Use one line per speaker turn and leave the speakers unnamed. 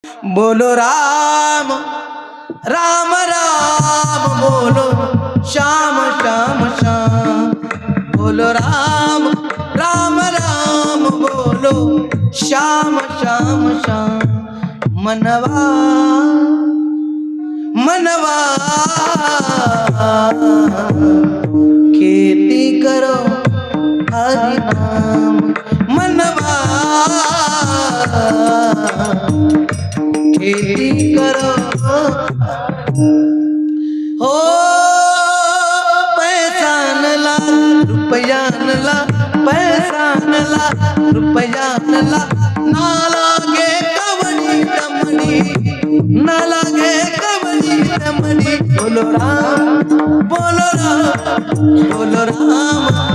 बोलो राम राम राम बोलो श्याम श्याम श्याम। बोलो राम राम राम बोलो श्याम श्याम श्याम। मनवा मनवा खेती करो हरि नाम। मनवा खेती करो हो पैसा नला रुपया नला पैसा नला रुपया नला ना लागे कवड़ी तमड़ी ना लागे कवड़ी तमड़ी। बोलो राम बोलो राम बोलो राम